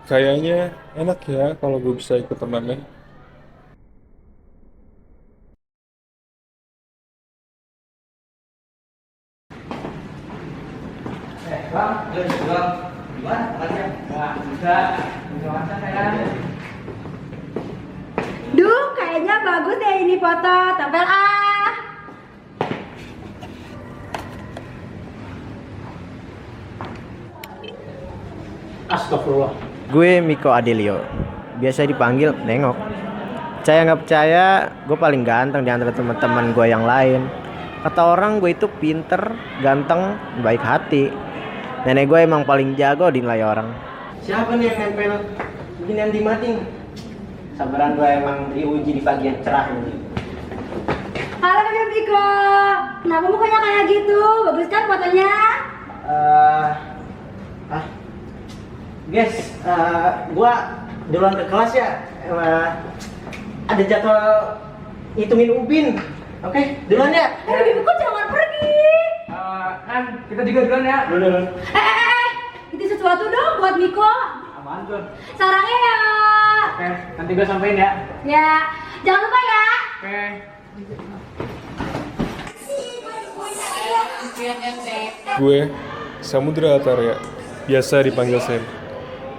Kayaknya enak ya kalau gue bisa ikut turnamen. Bang, bang, gimana tempatnya? Nggak bisa makan sayang. Duh, kayaknya bagus deh ini foto. Tempel ah. Astagfirullah. Gue Miko Adelio, biasa dipanggil Nengok. Percaya nggak percaya, gue paling ganteng di antara teman-teman gue yang lain. Kata orang gue itu pinter, ganteng, baik hati. Nenek gue emang paling jago dinilai orang. Siapa nih yang nempel beginian di mading? Sabaran gue emang diuji di bagian cerah ini. Halo Bebe Piko. Kenapa mukanya kayak gitu? Bagus kan fotonya? Eh, ah, guys, gue duluan ke kelas ya. Ada jadwal hitungin ubin. Oke, duluan ya. Bebe Piko jangan pergi. Kan kita juga duluan ya. Duluan. Itu sesuatu dong buat Miko. Apaan tuh? Sarangnya ya. Oke, nanti gue sampein ya. Ya, jangan lupa ya. Oke. Gue Samudra Atarya, biasa dipanggil Sam.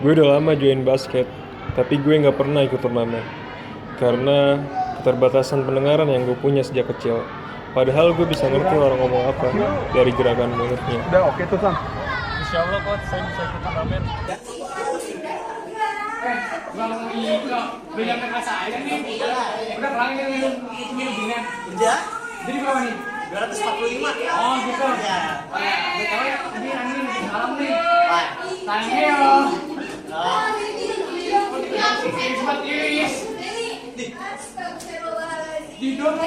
Gue udah lama join basket, tapi gue nggak pernah ikut turnamen karena keterbatasan pendengaran yang gue punya sejak kecil. Padahal gue bisa ngerti orang ngomong apa dari gerakan mulutnya. Udah oke tuh Sam. Insya Allah coach, saya bisa ikut turnamen. Bang Miko, udah nyampe kelas saya nih. Udah pulang minum minumnya. Udah? Jadi berapa nih? 245. Oh gitu. Ya. BTW tadi Angin ngasih salam nih. Pak. Thank you. Cepat Iris. Di dorong.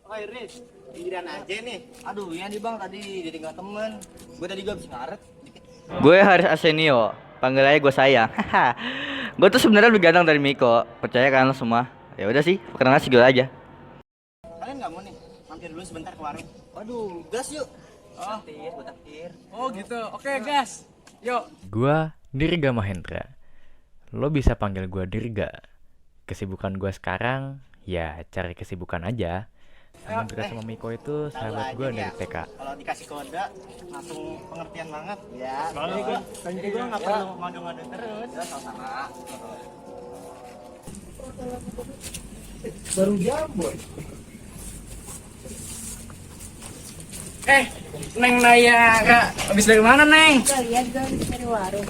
Oh Iris, giliran aja nih. Aduh, ya nih bang, tadi ditinggal temen. Gue tadi gak bisa ngaret dikit. Gue Haris Asenio, panggil aja gue sayang. Gue tuh sebenarnya lebih ganteng dari Miko, percaya kan lo semua? Ya udah sih, perkenalan segitu aja. Kalian nggak mau nih mampir dulu sebentar ke warung? Waduh, gas yuk. Oh, gue takdir. Oh gitu. Oke, gas. Yuk. Gua Dirga Mahendra. Lo bisa panggil gua Dirga. Kesibukan gua sekarang ya cari kesibukan aja. Samudra sama Miko itu sahabat gua dari TK. Kalau dikasih kode langsung pengertian banget. Ya. Soalnya gue nggak perlu ngadu-ngadu terus. Ya, sama-sama. Baru jambon. Neng Naya, Kak. Habis dari mana, Neng? Lihat gue dari warung.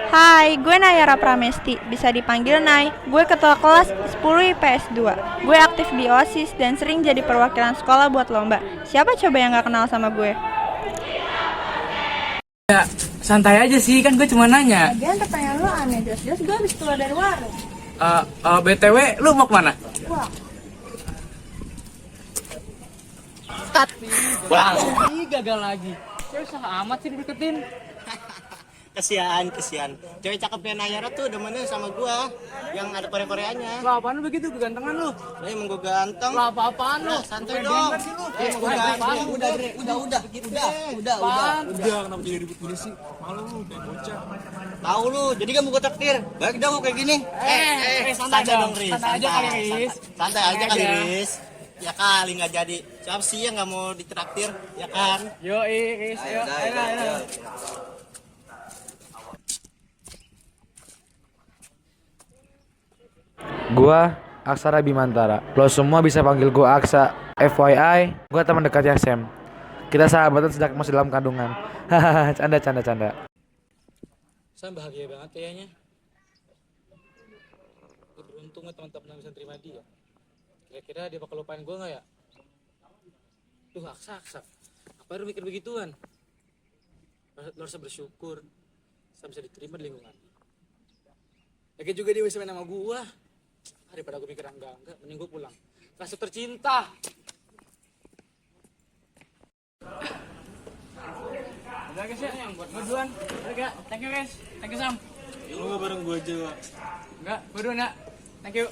Hai, gue Nayara Pramesti, bisa dipanggil Nay. Gue ketua kelas 10 IPS 2. Gue aktif di OSIS dan sering jadi perwakilan sekolah buat lomba. Siapa coba yang gak kenal sama gue? Ya, santai aja sih, kan gue cuma nanya. Lagian pertanyaan lo aneh, jelas-jelas gue habis keluar dari warung. BTW, lu mau kemana? Wah, Ih, gagal lagi. Cewek usaha amat sih dideketin. Kesian. Cewek cakepnya Nayara tuh demennya sama gua yang ada Korea-Koreanya. Lah apaan lu begitu, kegantengan lu? Lah emang gua ganteng. Lah apa-apaan lu? Lah, santai dong. Emang gua ganteng. Udah, kenapa jadi ribut gini sih? Malu lu, kayak bocah. Tahu lu, jadi kan gua takdir. Baik dah gua kayak gini. santai dong, Riz. santai aja kali, Riz. Santai aja kali, aja. Riz. Ya kali nggak jadi. Siapa sih yang nggak mau ditraktir? Ya kan? Yo, Riz, ayo. Gua Aksara Bimantara. Lo semua bisa panggil gua Aksa. FYI, gua teman dekatnya Sam. Kita sahabatan sejak masih dalam kandungan. Hahaha, canda. Saya bahagia banget kayaknya. Beruntung ya teman-teman yang bisa terima dia. Kira-kira dia bakal lupain gue nggak ya? Duh, Aksa. Apa lu mikir begituan? Lo harus bersyukur. Saya bisa diterima di lingkungan. Lagi juga dia bisa main sama gue. Daripada gue mikir enggak, mending gue pulang. Kasih tercinta. Udah guys ya, gue duluan. Udah gak? Thank you guys. Thank you Sam. Lu nggak bareng gue aja, Wak. Enggak, gue duluan ya. Thank you.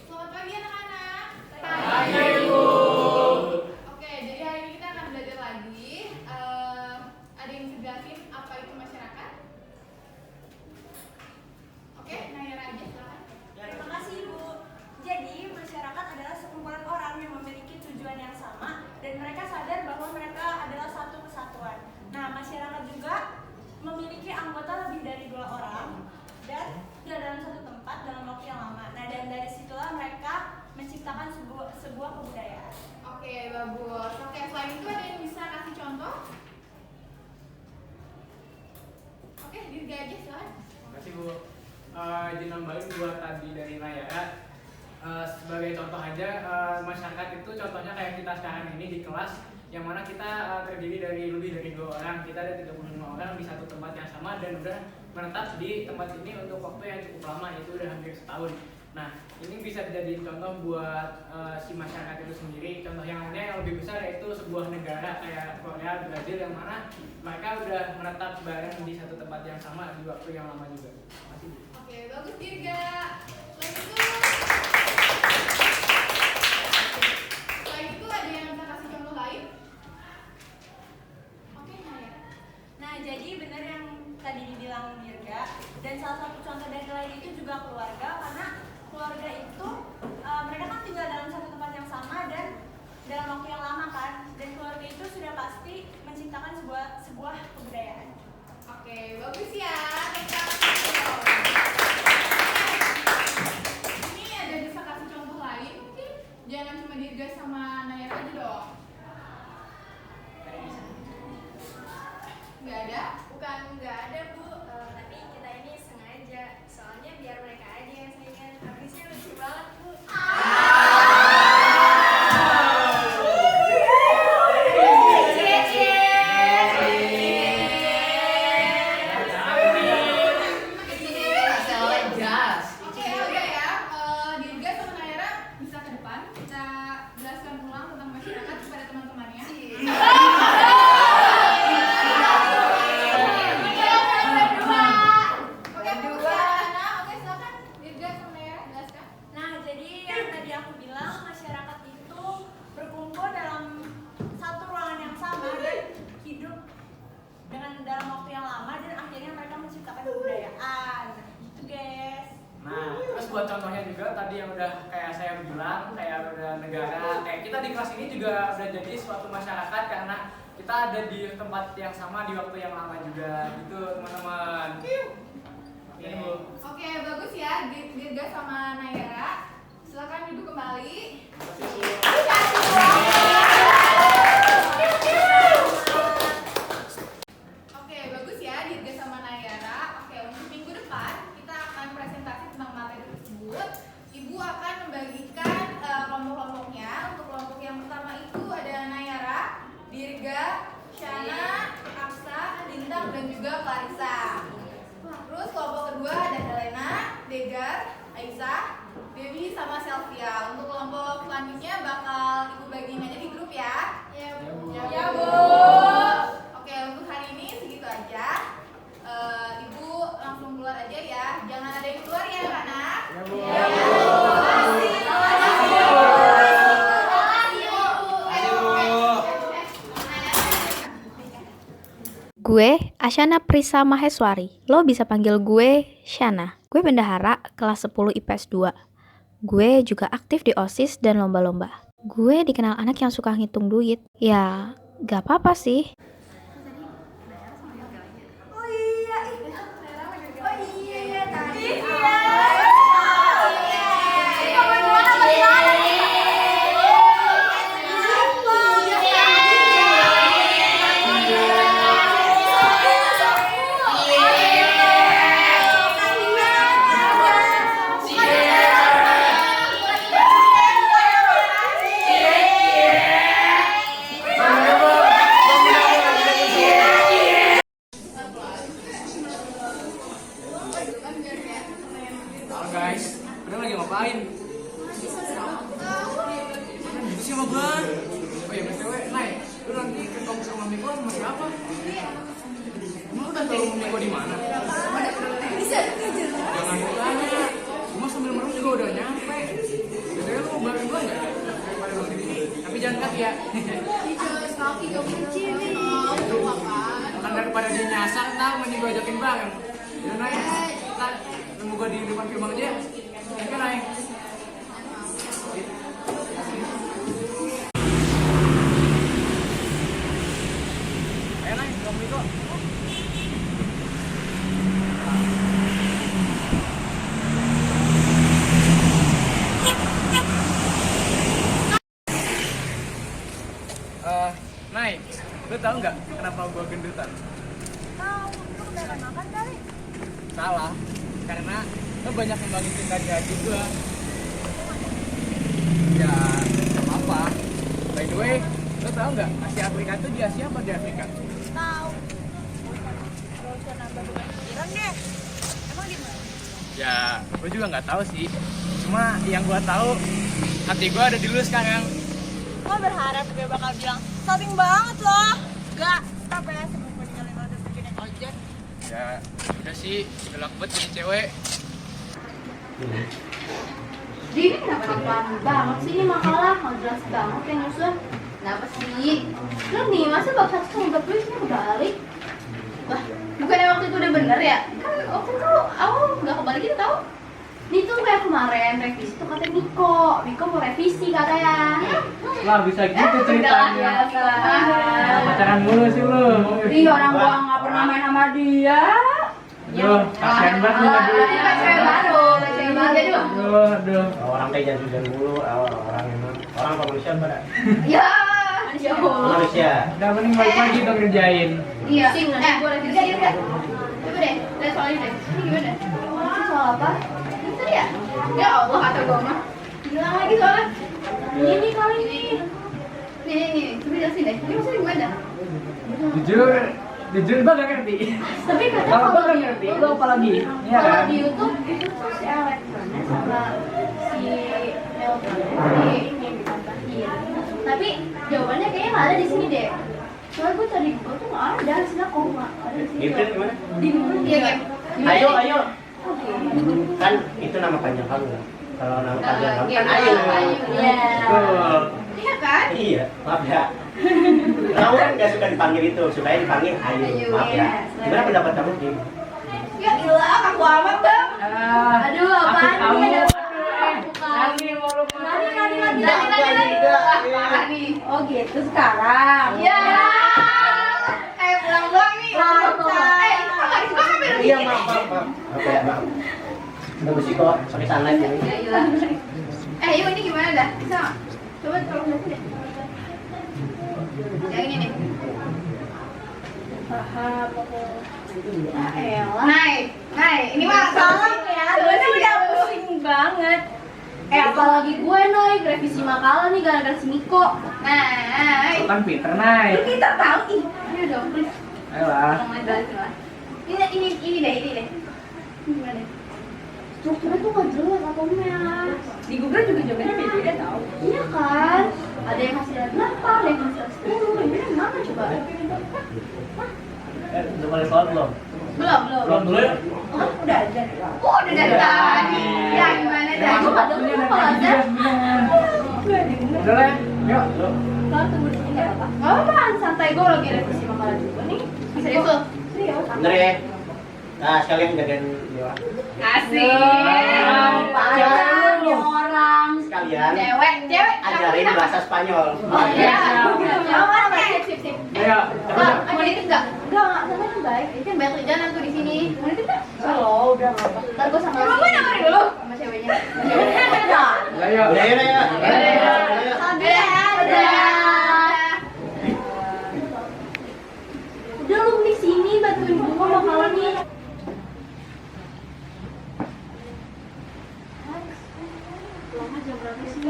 Selamat pagi anak-anak. Pagi, Bu. Oke, jadi hari ini kita akan belajar lagi. Ada yang bisa jelasin apa itu masyarakat? Oke, Nayara aja silakan. Terima kasih Bu. Jadi masyarakat adalah sekumpulan orang yang memiliki tujuan yang sama dan mereka sadar bahwa mereka adalah satu kesatuan. Nah, masyarakat juga memiliki anggota lebih dari 2 orang dan tinggal dalam satu tempat dalam waktu yang lama. Nah, dan dari situlah mereka menciptakan sebuah kebudayaan. Oke, bagus. Oke, selain itu ada yang bisa kasih contoh? Oke, Dirga aja silakan. Makasih Bu. Izin nambahin buat tadi dari Nayara. Sebagai contoh aja, masyarakat itu contohnya kayak kita sekarang ini di kelas, yang mana kita terdiri dari lebih dari 2 orang. Kita ada 35 orang di satu tempat yang sama dan udah menetap di tempat ini untuk waktu yang cukup lama, yaitu udah hampir setahun. Nah, ini bisa jadi contoh buat si masyarakat itu sendiri. Contoh yang lainnya yang lebih besar yaitu sebuah negara kayak Korea, Brazil, yang mana mereka udah menetap bareng di satu tempat yang sama di waktu yang lama juga. Makasih Bu. Oke, bagus Dirga. Selain itu ada yang bisa kasih contoh lain? Oke, Nayara. Nah, jadi benar yang tadi dibilang Dirga, dan salah satu contoh dari lain itu juga keluarga, karena keluarga itu mereka kan tinggal dalam satu tempat yang sama dan dalam waktu yang lama kan, dan keluarga itu sudah pasti menciptakan sebuah kebudayaan. Oke, bagus ya. Ini ada bisa kasih contoh lain mungkin? Jangan cuma Dirga sama Nayara aja dong. Nggak ada? Bukan nggak ada Bu, tapi kita ini sengaja, soalnya biar mereka aja yang saingan. Habisnya lucu banget Bu. Oke, udah ya. Dirga sama Nayara bisa ke depan. Kita jelaskan ulang tentang masyarakat kepada teman-temannya. Oke, silakan. Dirga sama Nayara jelaskan. Nah, jadi yang tadi aku bilang, masyarakat itu berkumpul dalam satu ruangan yang sama dan hidup dengan dalam waktu yang lama dan akhirnya mereka menciptakan kebudayaan. Gitu guys. Nah, terus buat contohnya juga tadi yang udah kayak saya bilang, kayak udah negara, kayak kita di kelas ini juga udah jadi suatu masyarakat karena kita ada di tempat yang sama di waktu yang lama juga, gitu teman-teman. Ini Bu. Oke, bagus ya Dirga sama Nayara. Silakan duduk kembali. Oke, bagus ya Dirga sama Nayara. Oke, untuk minggu depan kita akan presentasi tentang materi tersebut. Ibu akan membagikan kelompok-kelompoknya. Untuk kelompok yang pertama itu ada Nayara, Dirga, Shana, Aksa, Lintang, dan juga Clarissa. Terus kelompok kedua ada Helena, Degar, Aisyah, Dewi, sama Selvia. Untuk kelompok selanjutnya bakal ibu bagiin aja di grup ya. Iya Bu. Ya Bu. Oke, untuk hari ini segitu aja. Ibu langsung keluar aja ya. Jangan ada yang keluar ya anak. Ya Bu. Ya Bu. Gue Asyana Prisa Maheswari. Lo bisa panggil gue Shana. Gue bendahara kelas 10 IPS 2. Gue juga aktif di OSIS dan lomba-lomba. Gue dikenal anak yang suka ngitung duit. Ya, gak apa-apa sih. Guys, udah lagi ngapain? Mana gitu sih sama gua? Oh iya, BTW, Nay, lu nanti ke kampus sama Miko sama siapa? Emang lu udah tahu Miko di mana? Jangan ditanya. Gua sambil merem juga udah nyampe. BTW lu mau bareng gua nggak? Daripada lu di sini. Tapi jangan kaki ya. Kaki gak kecil nih. Kan daripada dia nyasar, ntar mending gua ajakin bareng. Ya Nay, ntar nunggu gua di depan gerbang aja. Oke Nay. Ayo Nay, ke Miko. Nay, lu tau nggak kenapa gua gendutan? Tahu, lu kebanyakan makan kali. Salah, karena lu banyak ngembangin cinta di hati gua. Ya, gak apa-apa. By the way, lu tau nggak Asia Afrika itu di Asia apa di Afrika? Tahu. Gak usah nambah beban pikiran deh. Emang di mana? Ya, gua juga nggak tahu sih. Cuma yang gua tahu, hati gua ada di lu sekarang. Lo berharap gue bakal bilang salting banget loh. Gak, tapi ya sebelum gue ninggalin lo dan pergi naik ojek. Ya, udah sih, udah laku banget jadi cewek. Jadi ini kenapa apaan banget sih ini makalah? Nggak jelas banget yang nyusun. Kenapa sih? Lu nih, masa bab 1 sama bab 2 isinya kebalik? Wah, bukannya waktu itu udah bener ya? Kan waktu itu awal nggak kebalik gitu tau? Ini tuh kayak kemarin revisi tuh kata Miko mau revisi katanya. Lah bisa gitu ceritanya. Pacaran mulu sih lu. Ih, orang gua nggak pernah main sama dia. Aduh, kasihan banget lu tadi. Cewek baru. Aduh. Orang kayak jangan mulu, orang manusia pada. Ya, ya Allah. Manusia. Udah mending balik lagi dong ngerjain. Iya. Gua revisi. Coba deh, lihat soalnya deh. Ini gimana? Ini soal apa? Bentar ya? Ya Allah, kata gua mah. Bilang lagi soalnya. Ini kali ini. Nih, coba jelasin deh. Ini maksudnya gimana? Jujur gua gak ngerti. Tapi katanya Kalau gua gak ngerti, lu apa lagi? Iya kalau kan? di YouTube itu tuh si elektronnya sama si neutronnya ini yang ditambahin. Tapi jawabannya kayaknya nggak ada di sini deh. Soalnya gue tadi gue tuh nggak ada, hasilnya koma. Ada di sini. Gibran gimana? Di mana? Iya kan? Ayo. Oke. Kan itu nama panjang kamu ya. Kalau nama panjang kamu kan Ayo. Ayu. Iya. Betul. Iya kan? Iya, maaf ya. Kamu kan gak suka dipanggil itu, sukanya dipanggil Ayu. Maaf ya. Gimana pendapat kamu, Kim? Ya ilah, aku amat bang. Aduh, apaan nih? Ada apaan nih? Oh gitu sekarang. Ya. Pulang doang nih. Itu nggak disuka kan bilang Iya, maaf. Oke, maaf. Tunggu sih kok, pakai sunlight ini. Ya ilah. Yuk ini gimana dah? Bisa nggak? Coba tolong lihat deh. Yang ini nih. Paham aku. Ya elah. Nay, ini mah salah ya. Sebenarnya udah pusing banget. Apalagi gue Noy, revisi makalah nih gara-gara si Miko. Nay. Lu kan pinter, Nay. Lu kita tahu ih. Ayo dong, please. Ayolah. Tolong jelasin lah. Ini deh. Gimana deh? Strukturnya tuh gak jelas atomnya. Di Google juga jawabannya beda-beda tau. Iya kan? Ada yang hasilnya 8, ada yang hasilnya 10. Yang bener mana coba? Udah mulai sholat belum? Belum. Belum dulu ya? Oh, udah aja. Oh, udah dari tadi. Ya gimana dah? Gue gak denger kalau ada. Udah lah, yuk. Kalau tunggu di sini gak apa-apa. Gak apa-apa, santai. Gue lagi revisi makalah juga nih. Serius lo? Serius. Bener ya? Nah, sekalian jagain dia. Asik. Parah orang. Sekalian Cewek. ajarin bahasa Spanyol. Oh iya. Sip. Ayo, Mau nitip nggak? Enggak, sama yang baik. Itu yang banyak kerjaan aku di sini. Mau nitip nggak? Oh, udah nggak apa. Ntar gue sama. Kamu namarin dulu sama ceweknya. ayo. Udah ya. Udah lu di sini bantuin gue makalahnya. Lama jam berapa sih?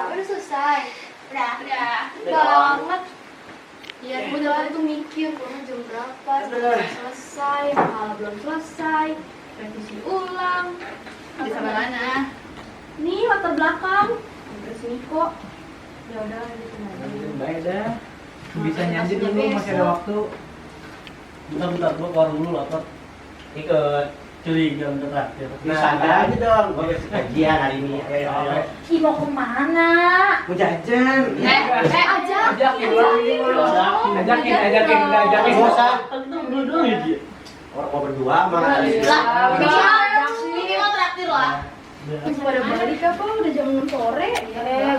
Udah selesai. Udah. Banget. Ya kebetulan itu mikir pulang jam berapa, belum selesai, makalah belum selesai, revisi ulang. Di sama mana? Nih latar belakang, udah sini kok. Ya udah gitu aja. Baik dah. Bisa nyanyi dulu, masih ada waktu. Bentar, gua keluar dulu lapar. Ikut. Curiga untuk traktir. Santai aja dong, gue besok kajian hari ini. Ayo. Ih mau kemana? Mau jajan. Ajakin. Bosan. Dulu aja. Orang mau berdua mana kali. Ini mau traktir lah. Masih pada balik apa? Udah jam 6 sore.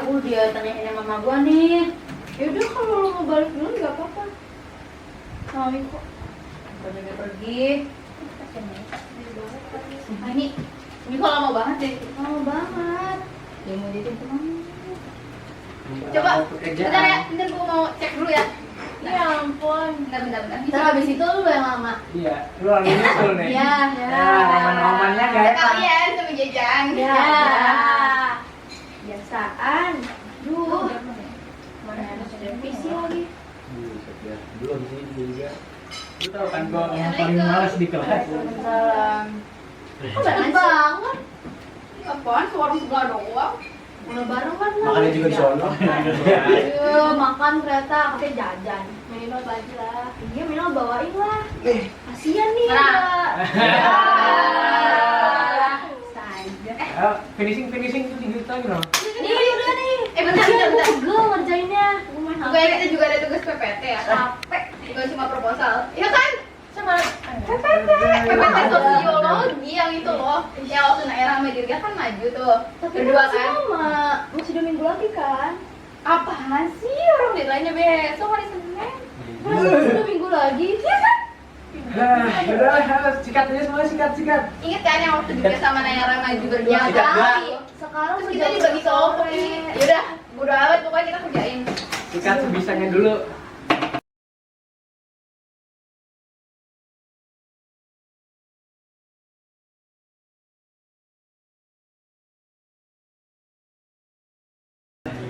Gue dia tanyain mama gue nih. Yaudah kalau lo mau balik dulu nggak apa-apa. Sama Miko. Udah pergi. Nah ini Miko lama banget deh. Lama banget. Dia mau jadi teman. Coba, bentar ya, bentar gue mau cek dulu ya. Ya ampun, bentar. Ntar habis itu lu yang lama. Iya, lu lagi nyusul nih. Iya. Roman-romannya kayak kalian sama jajan. Iya. Biasaan. Duh. Mana ada revisi lagi. Dulu di sini juga. Lu tahu kan gua yang paling malas di kelas. Salam. Kok banget? Apaan? Suara sebelah doang. Udah bareng kan lah. Makannya juga di sono. Ayo makan ternyata pakai jajan. Minimal bagi lah. Iya minimal bawain lah. Kasian nih. Ayo, finishing tuh digital gitu. Nih udah nih. Bentar. Gue ngerjainnya. Bukannya kita juga ada tugas PPT ya? Capek. Bukan cuma proposal. Iya kan? Sama PPT sosiologi yang itu loh. Yang waktu Naira sama Dirga kan maju tuh. Tapi berdua kan? Masih 2 minggu lagi kan? Apaan sih? Orang deadline-nya besok hari Senin. Masih 2 minggu lagi. Iya kan? Udah, sikat aja semua, sikat. Ingat kan yang waktu Dirga sama Naira maju berdua kali? Sekarang terus kita dibagi kelompok nih. Yaudah, bodo amat pokoknya kita kerjain. Sikat sebisanya dulu.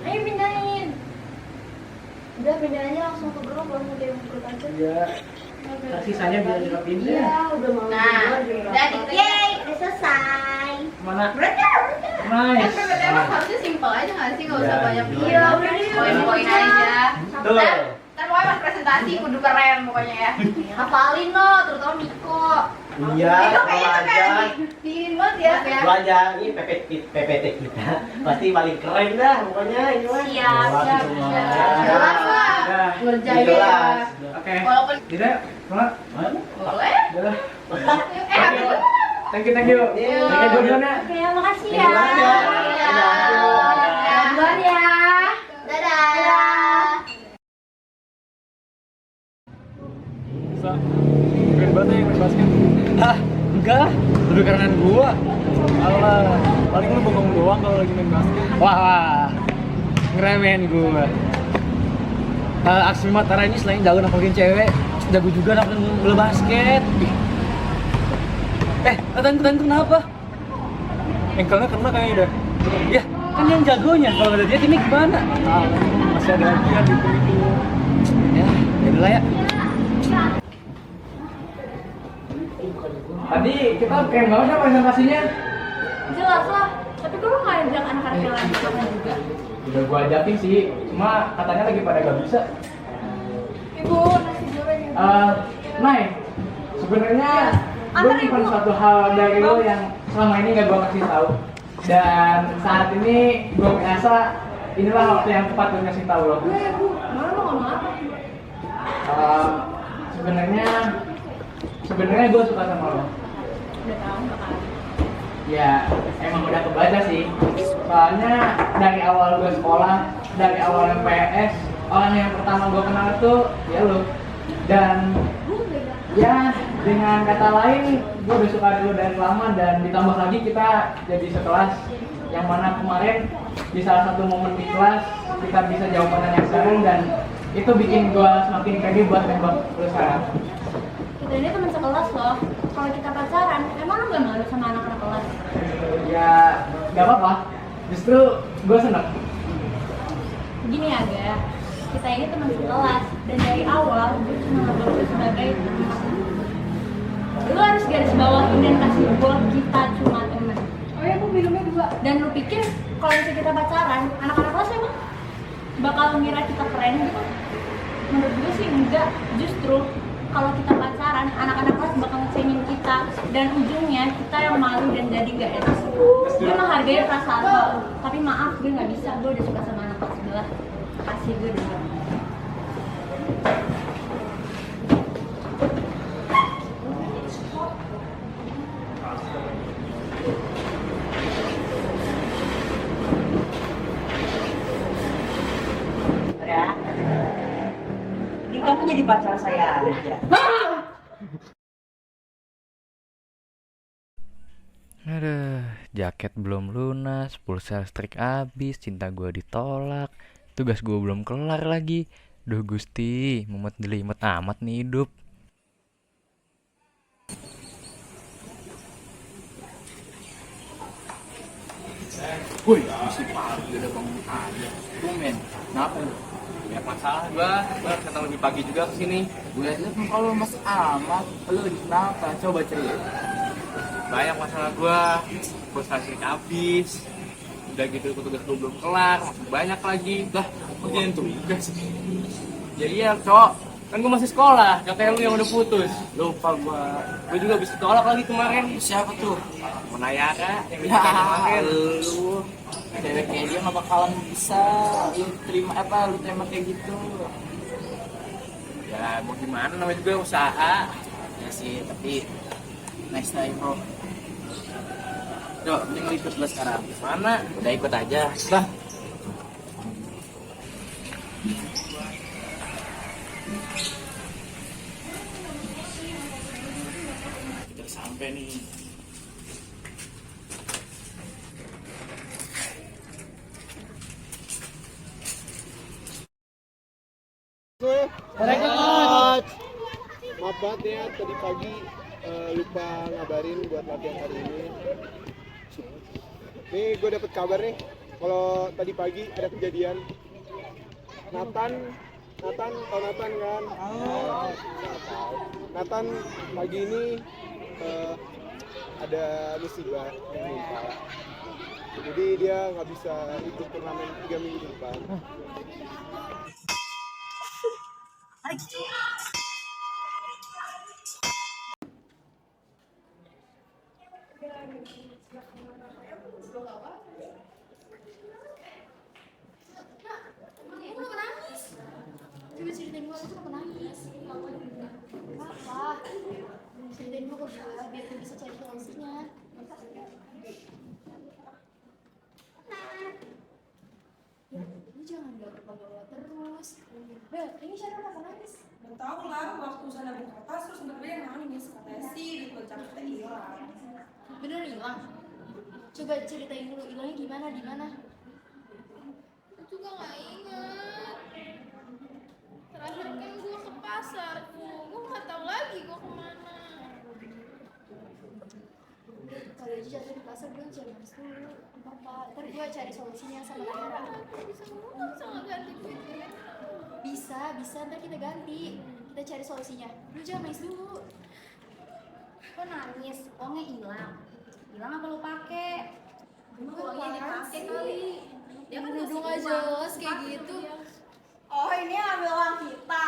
Ayo pindahin. Udah pindahin aja langsung ke grup, langsung ke grup aja. Iya. Sisanya biar juga pindah. Iya, udah mau. Nah, udah yeay, udah selesai. Mana? Berarti. Nice. Kan PPT emang harusnya simpel aja nggak sih, nggak usah Iya. banyak. Iya, udah nih. Poin-poin aja. Tuh. Ntar pokoknya pas presentasi kudu keren pokoknya ya. Hafalin loh, terutama Miko. Iya, Miko kalau kayaknya tuh aja. kayak diirin banget ya. Lu aja, ini PPT kita pasti paling keren dah pokoknya ini mah. Siap. Jelas lah. Ngerjain ya. Jelas. Oke. Walaupun Tidak, mana? boleh. Udah. Habis dulu. Thank you. Thank you duluan ya. Oke, makasih Thank you banget ya. Duluan ya. Dadah. Sa, keren banget ya main basket. Hah? Enggak, lebih kerenan gua. Alah, paling lu bengong doang kalau lagi main basket. Wah, ngeremehin gua. Aksi Matara ini selain jago nampakin cewek, jago juga nampakin bola basket. Kalian tuh kenapa? Engkelnya kena kayaknya dah. Ya, kan yang jagonya. Kalau ada dia timnya gimana? Masih ada latihan gitu. Ya, yaudah lah ya. Tadi kita keren banget ya presentasinya. Jelas lah. Tapi kok lu nggak ajak anak-anak yang lain juga? Udah gua ajakin sih, cuma katanya lagi pada gak bisa. Ibu, nasi goreng. Nay, sebenarnya gue nyimpan suatu hal dari lo yang selama ini gak gue kasih tahu. Dan saat ini gue merasa inilah waktu yang tepat gue kasih tahu lo. Bu, mana lo ngomong apa? Sebenarnya gue suka sama lo. Udah tahu nggak kan? Ya, emang udah kebaca sih. Soalnya dari awal gue sekolah, dari awal MPS, orang yang pertama gue kenal itu ya lo. Dan ya dengan kata lain, gue udah suka dulu dari lama dan ditambah lagi kita jadi sekelas. Yang mana kemarin di salah satu momen di kelas kita bisa jawaban yang seru dan itu bikin gue semakin pede buat nembak lu sekarang. Kita ini teman sekelas loh. Kalau kita pacaran, emang lu nggak malu sama anak-anak kelas? Ya gak apa-apa, justru gue seneng. Gini ya, Ga. kita ini teman sekelas dan dari awal gue cuma nganggap lu sebagai teman. Lu harus garis bawahin dan kasih gue kita cuma teman. Oh ya, aku minumnya 2. Dan lu pikir kalau misalnya kita pacaran, anak-anak kelas emang bakal ngira kita keren gitu? Menurut gue sih enggak. Justru kalau kita pacaran, anak-anak kelas bakal ngecengin kita dan ujungnya kita yang malu dan jadi gak enak. Gue menghargai perasaan lo, tapi maaf gue nggak bisa. Gue udah suka sama anak kelas sebelah. Kasih gue dulu. Ini kamu jadi pacar saya aja. Aduh, jaket belum lunas, pulsa listrik habis, cinta gua ditolak, tugas gua belum kelar lagi. Duh Gusti, mumet jelimet amat nih hidup. Woi, masih pagi udah bangun aja. Tumen, kenapa lu? Ya masalah gua datang lebih pagi juga ke sini. Gue liat kalau mas amat, lu kenapa? Coba cerita. Banyak masalah gua listrik habis. Udah gitu tugas gua belum kelar, masih banyak lagi. Lah, kerjain tugas. Ya iya, Cok. Kan gua masih sekolah, katanya lu yang udah putus. Lupa gua. Gua juga habis ditolak lagi kemarin. Siapa tuh? Menayara yang Ya, kemarin. lu cewek kayak dia gak bakalan bisa lu terima lu terima kayak gitu. Ya mau gimana, namanya juga usaha. Ya sih, tapi next time bro. Yuk, mending lu ikut les sekarang. Mana? Udah ikut aja. Lah, Kita sampai nih. Maaf banget ya, tadi pagi lupa ngabarin buat latihan hari ini. Nih gue dapet kabar nih, kalau tadi pagi ada kejadian. Nathan tau Nathan kan? Nathan pagi ini ada musibah yang menimpa. Jadi dia nggak bisa ikut turnamen 3 minggu depan. Kenapa nangis? Coba ceritain gue, kenapa nangis? Kenapa? Ceritain gue ke gue, biar gue bisa cari solusinya. Ya, lu jangan bawa terus. Bel, ini siapa kenapa nangis? Gak tau lah, waktu sana berkata terus tiba-tiba yang nangis. Katanya sih di kita hilang. Bener hilang? Coba ceritain dulu, hilangnya gimana, di mana? Aku juga gak inget. Terakhir kan gue ke pasar tuh, gue gak tau lagi gue kemana. Kalau aja jatuh di pasar, gue jangan nangis dulu. Apa? Ntar gue cari solusinya sama Tiara. Bisa gak ganti duitnya? Bisa, ntar kita ganti. Kita cari solusinya. Lu jangan nangis dulu. Kok nangis? Uangnya hilang. Hilang apa lu pake? Uangnya dipake kali. Dia kan Nuduh ngasih nggak uang. jelas kayak Pake gitu. dia. Oh ini yang ambil uang kita.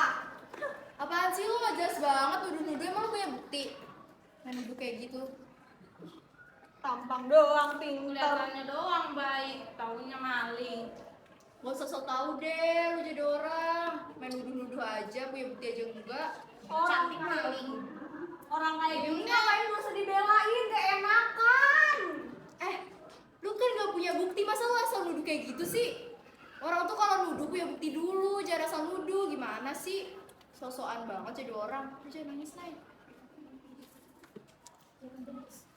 Apaan sih lu gak jelas banget nuduh-nuduh, emang lu punya bukti? Main nuduh kayak gitu. Tampang doang, pintar. Kelihatannya doang baik, taunya maling. Gak usah sok tau deh, lu jadi orang. Main nuduh-nuduh aja, punya bukti aja enggak. Cantik maling. Orang kayak Iya, gini enggak. ngapain gak usah dibelain, gak enakan. Lu kan gak punya bukti, masa lu asal nuduh kayak gitu sih? Orang tuh kalau nuduh punya bukti dulu, jangan asal nuduh. Gimana sih? So-soan banget jadi orang. Lu jangan nangis, Nay. Jangan nangis.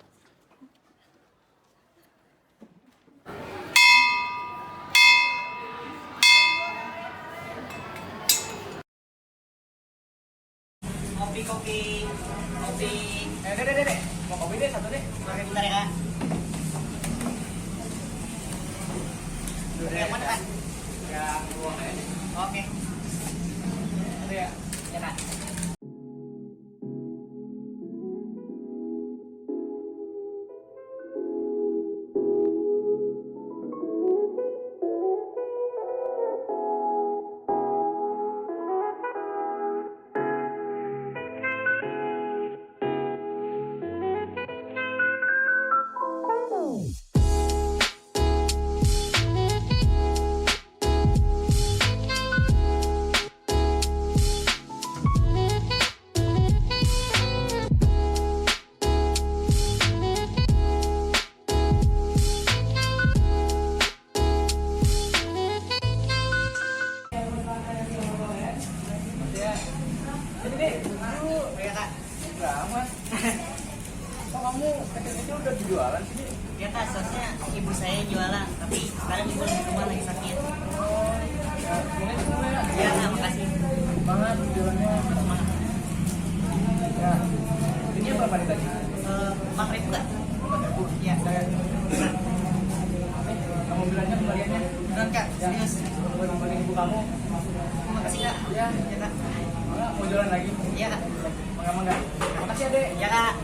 Kopi. Dek. Mau kopi deh, satu deh. Mari bentar ya, Kak. Yang mana, Kak? Yang dua aja. Oke. gitu ya. Ya kan? Ya kak, soalnya ibu saya jualan, tapi sekarang ibu di rumah lagi sakit. Ya kak, makasih. Semangat jualannya. Semangat. Ya. Ini berapa nih tadi? 4.000 kak. 4.000. Ya. Kamu bilangnya kembaliannya? Beneran kak, serius. Buat ngambilin ibu kamu. Makasih kak. Ya. Ya kak. Mau jualan lagi? Iya kak. Mangga. Makasih adek. Ya kak.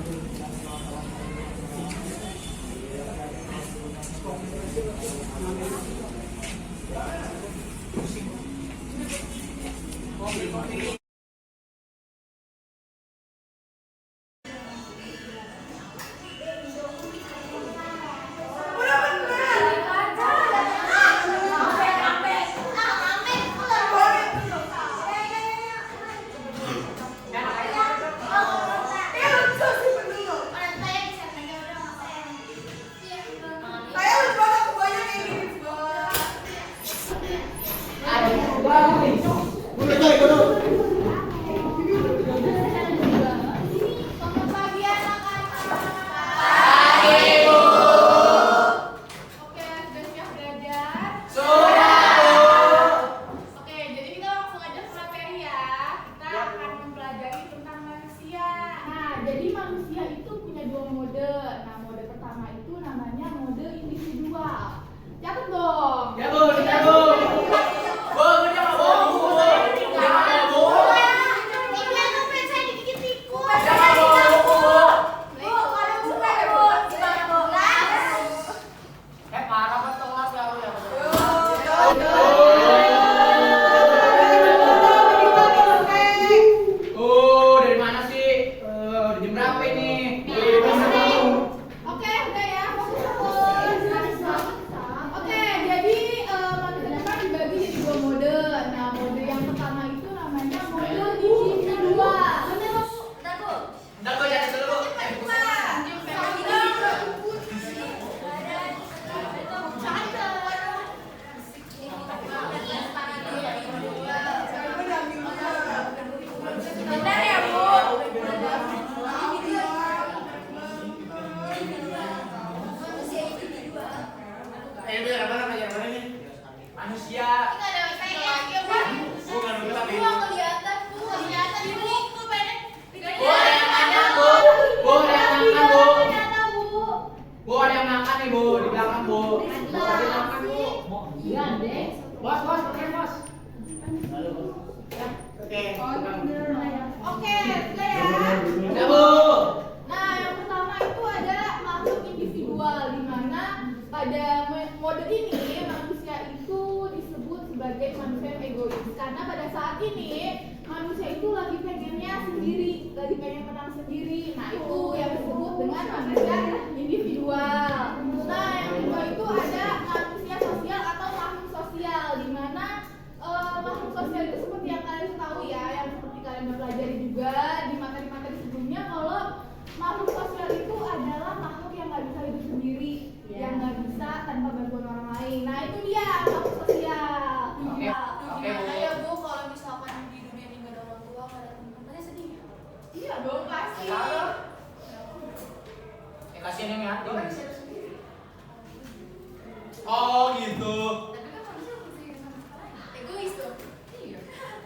Oh gitu.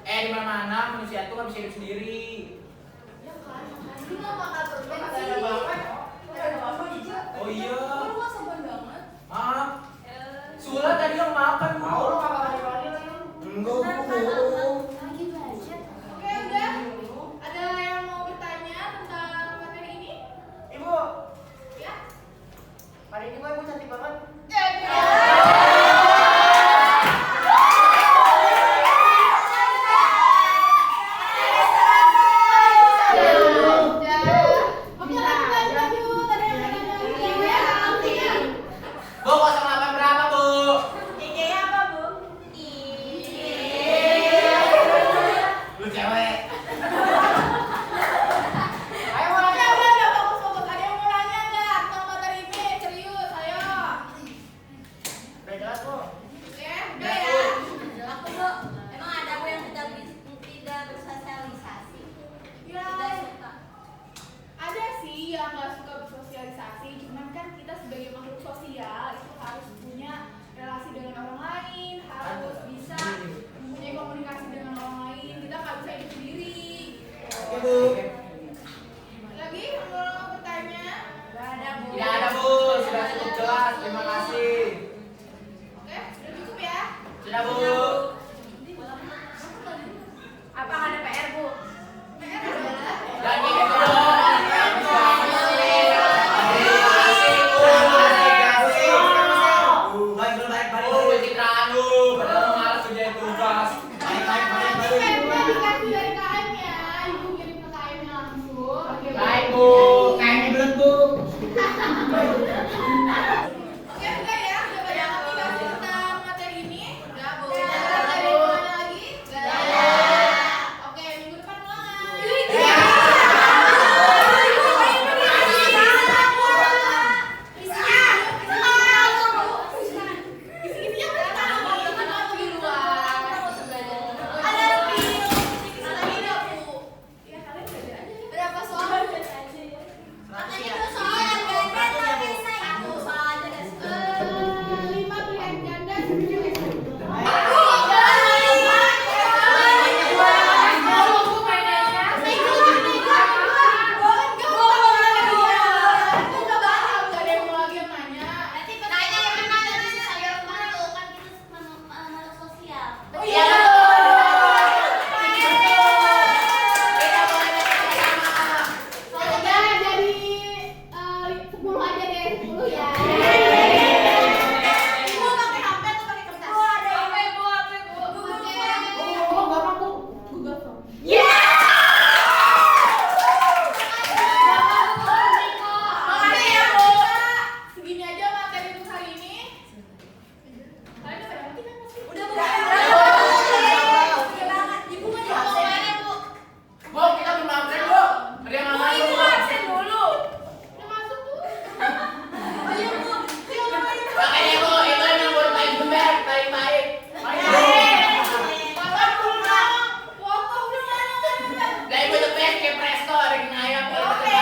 Di mana-mana manusia tuh nggak bisa hidup sendiri. Oh iya. Maaf. Sula tadi yang makan bu. Enggak bu. Lagi mau bertanya? Tidak ada Bu, sudah cukup jelas, terima kasih. Oke, sudah cukup ya. Sudah Bu. Apakah ada PR, Bu? PR adalah Dan ini dong. Oke, udah ya. Udah banyak kami bahas tentang materi ini. Udah, Bu. Ada yang mau nanya lagi? Oke, minggu depan ulangan. Berapa soal? Katanya 2 soal yang ganda, tapi 1 soal aja deh. 5 pilihan ganda, 1 pilihan segini aja materi untuk hari ini. Kalian udah pada ngerti kan pasti? Udah banget. Ibu kan juga mau mana, Bu? Bu, kita belum absen, Bu. Ada yang nggak masuk, Bu. Absen dulu. Udah masuk, Bu. Ayo, Bu. Makanya, Bu, itu yang buat paling benar, paling baik. Bapak dulu dong. Foto udah mana? Dari gue the best kayak Presto, ada yang ayam, Oke.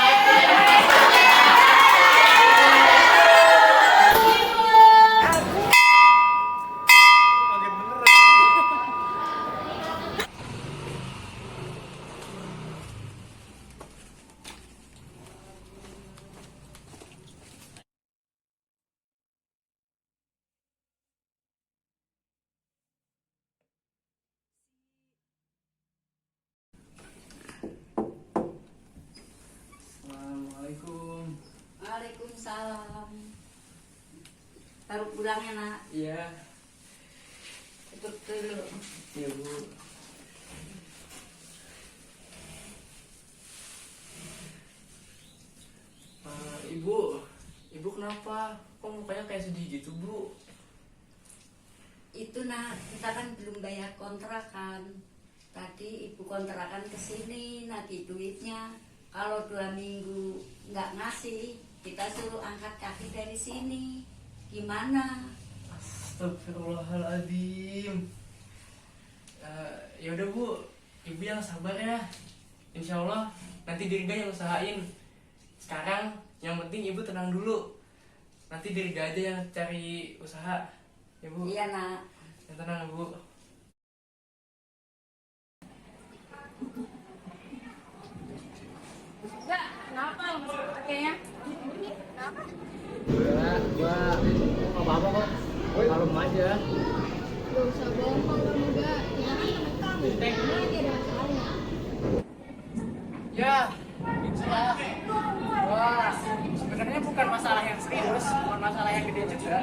Assalamualaikum. Waalaikumsalam. Taruh pulangnya nak. Iya. Ikut dulu. Iya, Bu. Ibu kenapa? Kok mukanya kayak sedih gitu, Bu? Itu nak, kita kan belum bayar kontrakan. Tadi ibu kontrakan kesini, nanti duitnya. Kalau 2 minggu nggak ngasih, kita suruh angkat kaki dari sini. Gimana? Astagfirullahaladzim. Ya udah, Bu, ibu yang sabar ya. Insya Allah nanti Dirga yang usahain. Sekarang yang penting ibu tenang dulu. Nanti Dirga aja yang cari usaha. Ya, Bu. Iya nak. Yang tenang, Bu. Enggak, kenapa lo masih pakainya? Kenapa? Gua nggak apa-apa kok. Kalem aja. Gak usah bohong kok kamu gak. Ya kan temen kamu. Emang lagi ada masalahnya. Ya, itulah. Wah, sebenarnya bukan masalah yang serius, bukan masalah yang gede juga.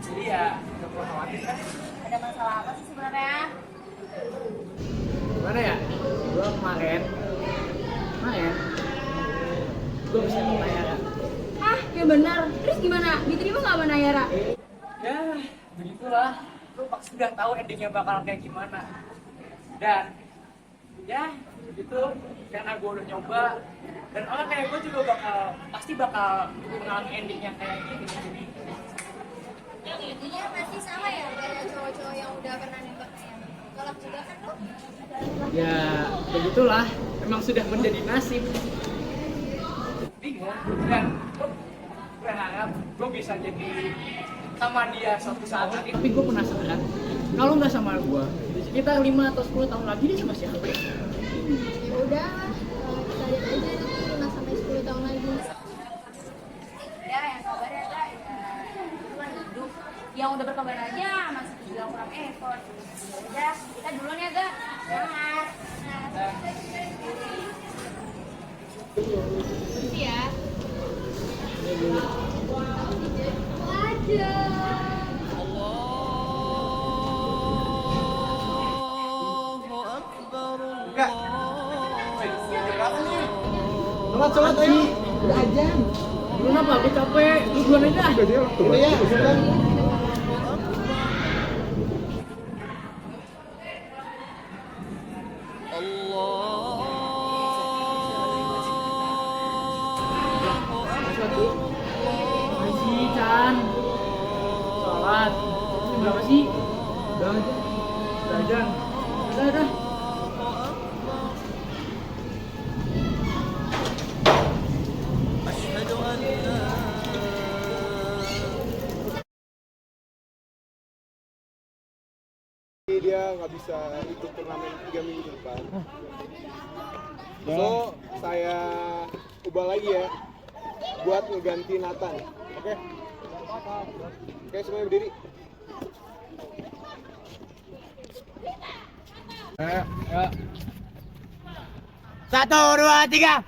Jadi ya, nggak perlu khawatir kan. Ada masalah apa sih sebenarnya? Gimana ya? Gua kemarin, gua bisa sama Nayara. Ah, ya benar. Terus gimana? Diterima gak sama Nayara? Ya, begitulah. Lu pasti udah tahu endingnya bakal kayak gimana. Dan, ya, begitu. Karena gua udah nyoba. Dan orang kayak gua juga pasti bakal mengalami endingnya kayak gini. Intinya pasti sama ya kayak cowok-cowok yang udah pernah nembak Nayara. Tolak juga kan lo? Ya, begitulah. Memang sudah menjadi nasib. Bingung. Dan gue berharap gue bisa jadi sama dia suatu saat nanti. Tapi gue penasaran, kalau nggak sama gue, sekitar 5 atau 10 tahun lagi dia sama siapa? Ya udah, kita berkembang aja, masih bilang kurang effort. Ya udah, kita duluan ya, Ga. Selamat. Berhenti ya. Enggak. Sholat lagi. Udah ajan. Lu kenapa? Gue capek. Lu duluan aja. Udah ya, udah. Masih, Chan. Sholat. Ini berapa sih? Udah aja. Udah aja. Udah. Dia nggak bisa ikut turnamen 3 minggu depan. So, saya ubah lagi ya buat ngeganti Nathan. Oke? Oke, semuanya berdiri. Ya. 1, 2, 3.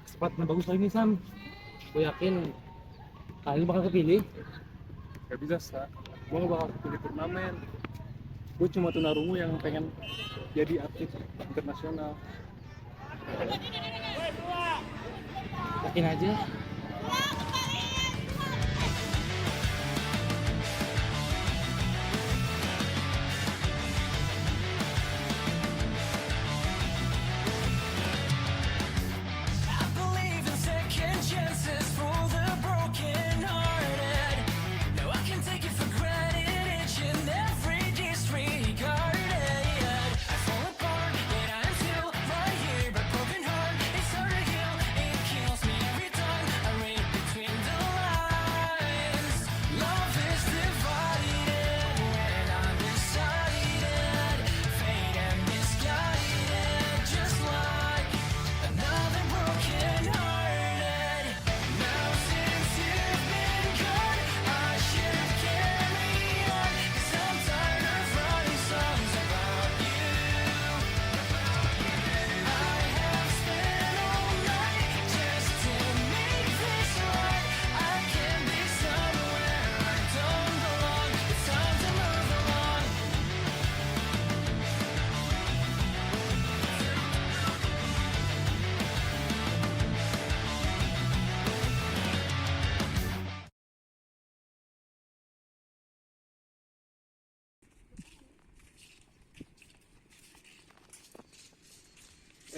Kesempatan bagus lagi nih, Sam. Gue yakin kalian bakal kepilih. Gak bisa, Sa. Gue gak bakal pilih turnamen. Gue cuma tunarungu yang pengen jadi atlet internasional. Yakin aja.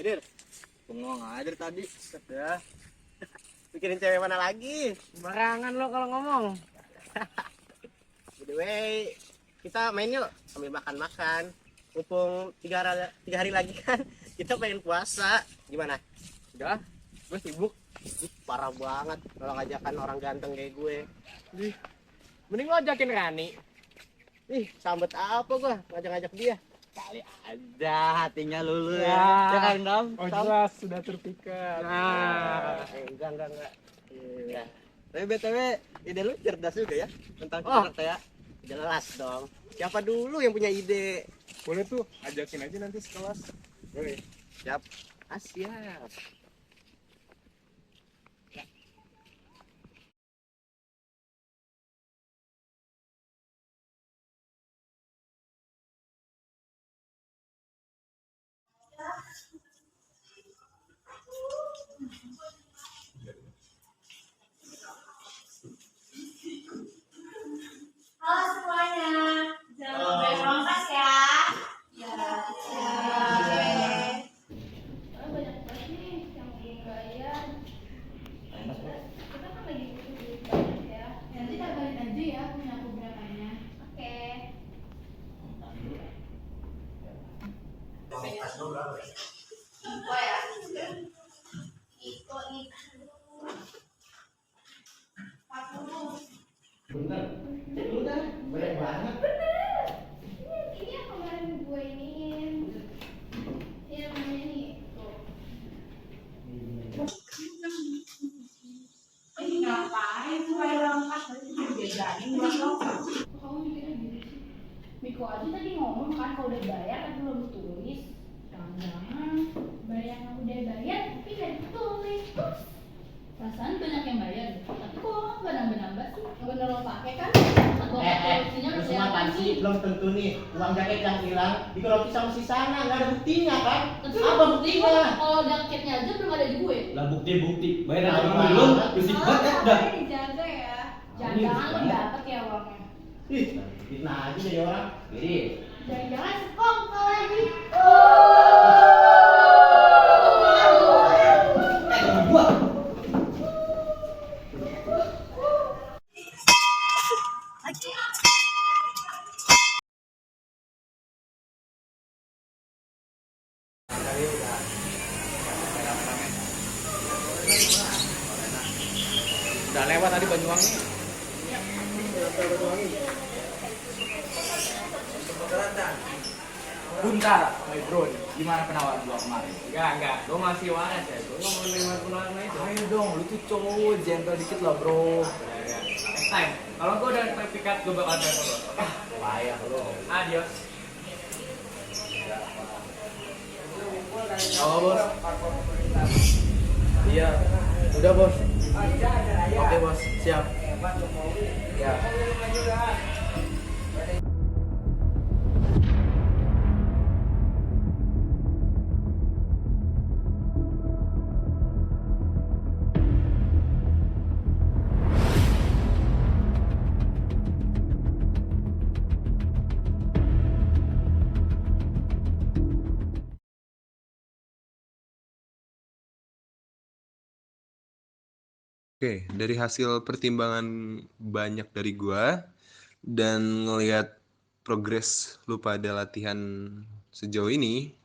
Dir, bengong aja dari tadi. Ya. Pikirin cewek mana lagi? Sembarangan lo kalau ngomong. By the way, kita main yuk sambil makan-makan. Mumpung 3 hari lagi kan, kita pengen puasa. Gimana? Udah, gue sibuk. Parah banget kalau ngajakan orang ganteng kayak gue. Mending lo ajakin Rani. Sambet apa gue ngajak-ngajak dia? Kali aja hatinya lulu ya. Ya kan, Dam? Oh jelas, sudah terpikat. Nah, enggak. Iya. Tapi BTW, ide lu cerdas juga ya tentang kayak jelas dong. Siapa dulu yang punya ide? Boleh tuh, ajakin aja nanti sekelas. Woi, siap. Siap. Halo semuanya, jangan lupa berangkas ya. Ya. Banyak banget nih yang belum bayar. Kita kan lagi butuh duit banyak ya. Nanti kabarin aja ya punya aku berapanya. Oke. Info ya. Iko nih. 40. Udah, banyak banget. Bener. Ini yang kemarin gue iniin. Ini namanya nih. Tuh. Ibu aja tadi ngomong kan kalau udah bayar tapi belum ditulis. Jangan-jangan bayar yang udah bayar tapi gak ditulis. Perasaan banyak yang bayar deh. Tapi kok nggak nambah-nambah sih? Yang bener lo pakai kan? Lu semua panci belum tentu nih uang jaket yang hilang dikeroki sama si Sana, nggak ada buktinya kan? Tapi Apa buktinya? kalau jaketnya aja belum ada di gue. Lah bukti bayar aja belum berisik banget dah. Dijaga ya. Jangan-jangan lo dapet ya uangnya. Ih, fitnah aja jadi orang. Jadi Jangan-jangan sekongkol lagi. Gua Udah lewat tadi Banyuwangi. Buntar, my bro, gimana penawaran gua kemarin? Enggak, gua masih waras ya, gua mau menerima penawaran itu. Ayo dong, lu tuh cowok, gentle dikit lah bro. Next time, kalau gua udah terpikat, gua bakal telepon lo. Payah lo. Adios. Oh bos. Iya, udah bos. Oke bos, siap. Ya. Oke, dari hasil pertimbangan banyak dari gua dan ngelihat progres lu pada latihan sejauh ini,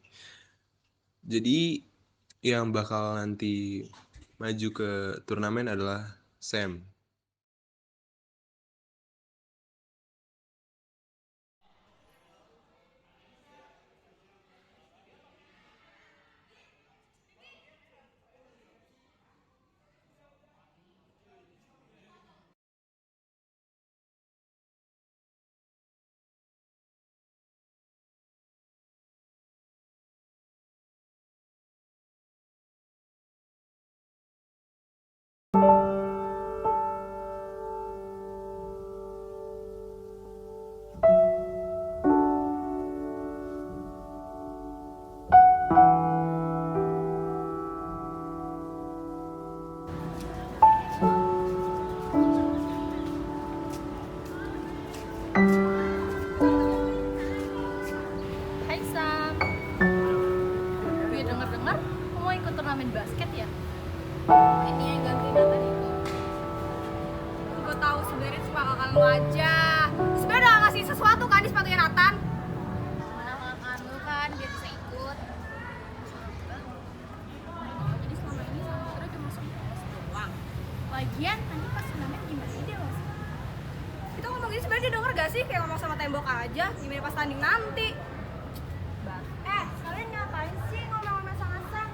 jadi yang bakal nanti maju ke turnamen adalah Sam. Hai Sam. Gue denger-dengar kamu mau ikut turnamen basket ya? Ini yang ganti Nathan itu. Gue tahu sebenarnya cuma kakak lu aja. Sebenarnya udah ngasih sesuatu kan di sepatunya Nathan. Mana kakak lu kan biar bisa ikut. Oh, jadi selama ini sama Putra cuma surprise doang. Lagian nanti pas turnamen gimana sih dia mas? Kita ngomong gini sebenarnya dia denger gak sih? Kayak ngomong sama tembok aja. Gimana pas tanding nanti? Kalian ngapain sih ngomong-ngomong sang-sang?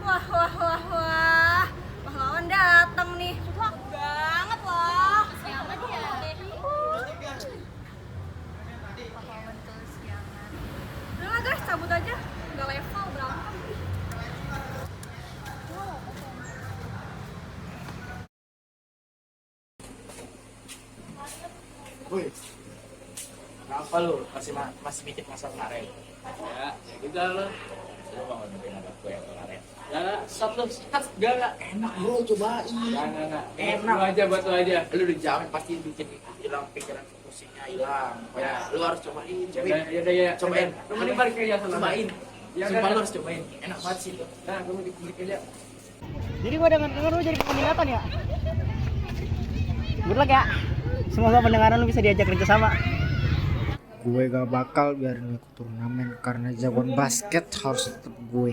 Wah. Pahlawan datang nih. Wah, banget loh. Siapa dia? Pahlawan kesiangan. Udah lah guys, cabut aja. Nggak level, berantem. Woi, kenapa lu masih mikir masa kemarin? Ya gitu lo. Lu bangun dengan aku yang kemarin. Gak enak bro, cobain. Gak enak aja buat lu aja. Lu dijamin pasti bikin hilang pikiran pusingnya hilang. Ya, lu harus cobain. Ya. Cobain. Lu mending balik aja sama. Cobain. Sumpah lu harus cobain. Enak banget sih itu. Nah, gue mau balik aja. Jadi gua denger lu jadi pengingatan ya? Good luck ya. Semoga pendengaran lu bisa diajak kerja sama. Gue gak bakal biarin ikut turnamen karena jagoan basket harus tetap gue.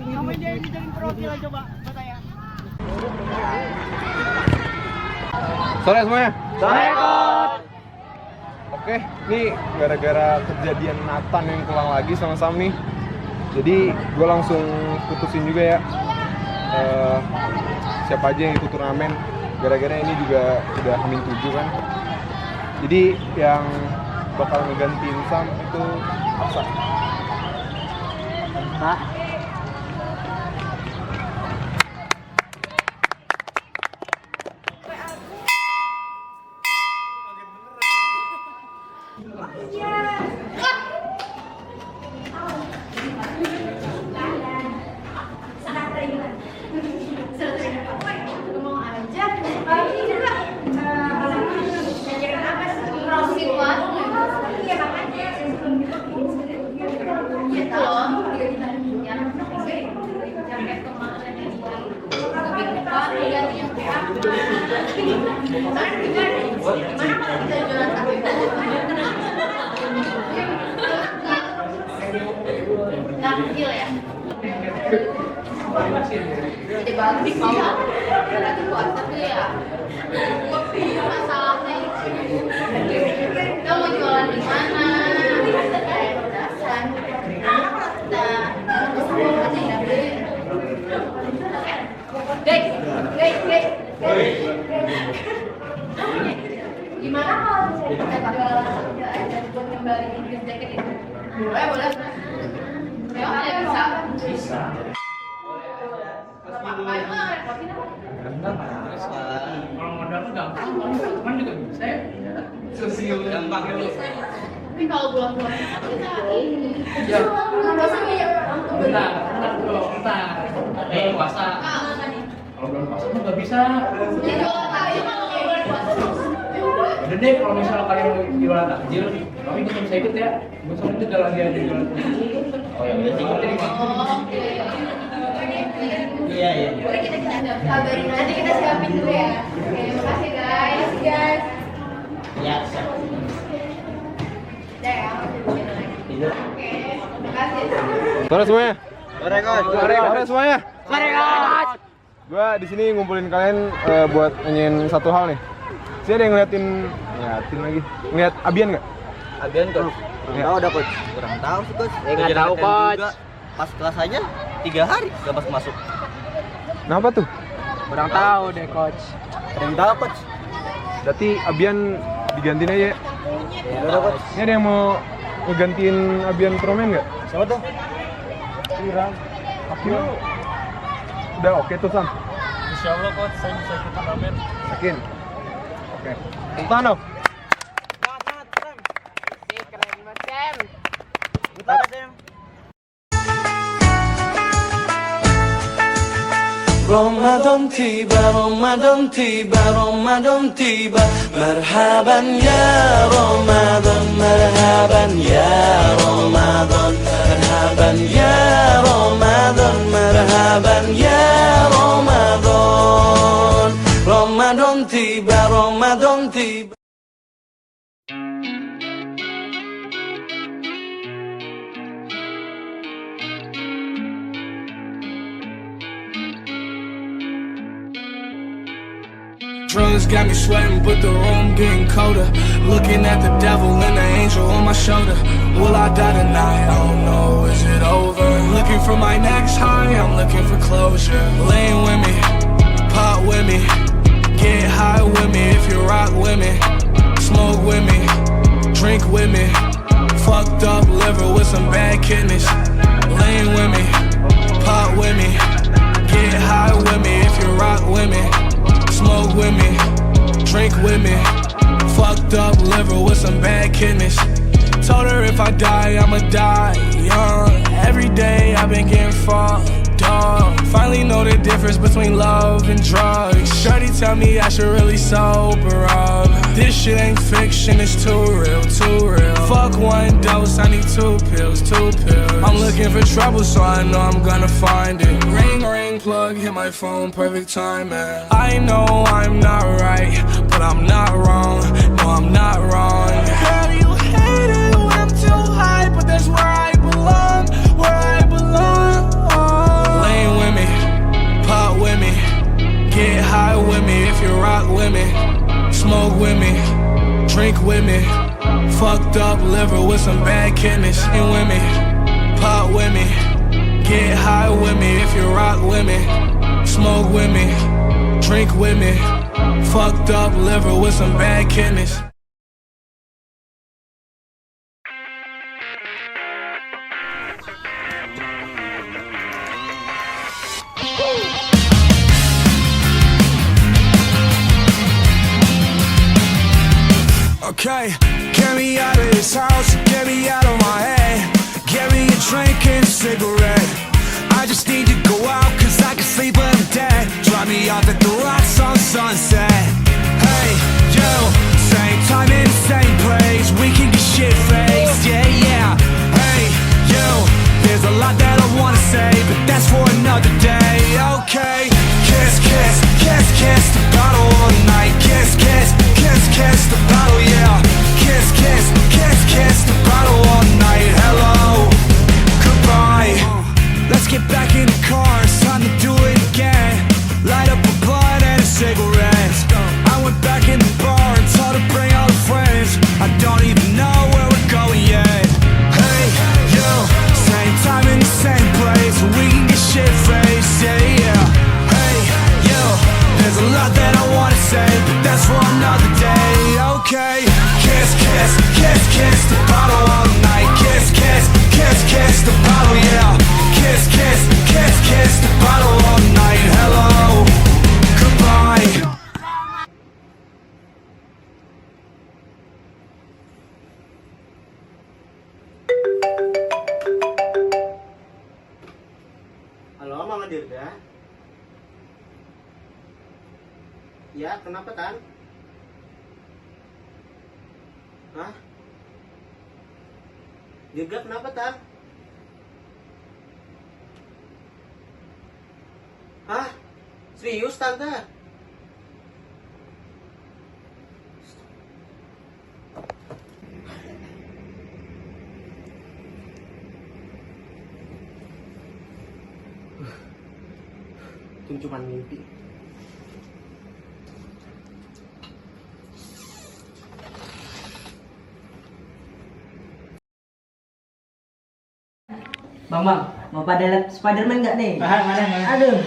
Kamu jadi profil coba buat saya. Sore semuanya. Sore, Coach. Oke, ini gara-gara kejadian Nathan yang pulang lagi sama Sam nih. Jadi gue langsung putusin juga ya. Siapa aja yang ikut turnamen. Gara-gara ini juga udah H-7 kan. Jadi yang bakal ngegantiin Sam itu Aksa. Pak. Kecil ya. Jadi bagus mau lagi puasa tuh ya. Masalahnya kita mau jualan di mana? Pedasan. Gimana kalau kita bakal buat kembaliin ke jaket itu? Boleh. Ya, bisa. Kalau modal tuh gampang, teman juga bisa ya. Sosial gampang itu. Tapi kalau bulan-bulan kita ini, Ya. bentar. Puasa. Kalau belum puasa tuh nggak bisa. Udah deh, kalau misalnya kalian mau jualan takjil, kami juga bisa ikut ya. Gue sama itu udah lagi ada jualan. Oh ya, udah ikut jadi Iya. Boleh kita kabarin nanti kita siapin dulu ya. Oke, makasih guys. Ya, siap. Udah ya. Oke, makasih. Sore semuanya. Sore, Coach. Sore semuanya. Sore, Coach. Gua di sini ngumpulin kalian buat nanyain satu hal nih. Sih ada yang ngeliatin lagi. Ngeliat Abian nggak? Abian Coach. Ya. Tahu udah Coach. Kurang tahu sih Coach. Nggak tahu, Coach. Juga. Pas kelas aja 3 hari gak masuk. Kenapa tuh? Kurang tahu deh, Coach. Kurang tahu Coach. Berarti Abian digantiin aja ya? Ya udah Coach. Ini ada yang mau ngegantiin Abian turnamen nggak? Siapa tuh? Irang. Akil. Udah oke tuh Sam? Insya Allah Coach, saya bisa ikut turnamen. Yakin? Oke. Tepuk dong. Ramadan tiba, Ramadan tiba, Ramadan tiba. Marhaban ya Ramadan, marhaban ya Ramadan, marhaban ya Ramadan, marhaban ya Ramadan. Ramadan tiba, Ramadan tiba. Drugs got me sweating, but the room getting colder. Looking at the devil and the angel on my shoulder. Will I die tonight? I don't know, is it over? Looking for my next high, I'm looking for closure. Lean with me, pop with me, get high with me if you rock with me. Smoke with me, drink with me. Fucked up liver with some bad kidneys. Lean with me, pop with me, get high with me if you rock with me. Smoke with me, drink with me. Fucked up liver with some bad kidneys. Told her if I die, I'ma die young. Every day I've been getting fucked up. Finally know the difference between love and drugs. Shorty tell me I should really sober up. This shit ain't fiction, it's too real, too real. Fuck one dose, I need 2 pills, 2 pills. I'm looking for trouble, so I know I'm gonna find it. Ring, ring, plug, hit my phone, perfect timing. I know I'm not right, but I'm not wrong. No, I'm not wrong. Girl, you hate it when I'm too high, but that's where I belong, where I belong. Lean with me, pop with me, get high with me if you rock with me. Smoke with me, drink with me. Fucked up liver with some bad kidneys. And with me, pop with me, get high with me if you rock with me, smoke with me, drink with me. Fucked up liver with some bad kidneys. Okay, get me out of this house, get me out of my head. Get me a drink and a cigarette. I just need to go out cause I can sleep when I'm dead. Drop me off at the rocks on Sunset. Hey, you, same time in the same place. We can get shit faced, yeah, yeah. Hey, you, there's a lot that I wanna say, but that's for another day. Okay, kiss, kiss, kiss, kiss the bottle all night. Kiss, kiss, kiss, kiss the bottle, yeah. Kiss, kiss, kiss, kiss the bottle all night. Hello, goodbye. Let's get back in the car, it's time to do it again. Light up a blunt and a cigarette. I went back in the bar and told her bring all the friends. I don't even know where we're going yet. Hey, you, same time in the same place. We can get shit faced, yeah, yeah. Hey, you, there's a lot that I wanna say, but that's for another day. Okay, kiss, kiss, kiss, kiss the bottle all night. Kiss, kiss, kiss, kiss the bottle, yeah. Kiss, kiss, kiss, kiss the bottle all night. Hello, goodbye. Halo, Mama Dirga. Ya, kenapa Tan? Hah? Dirga kenapa Tan? Hah? Serius Tante? Itu cuma mimpi. Bang, mau pada lihat Spiderman nggak nih? Mana? Aduh.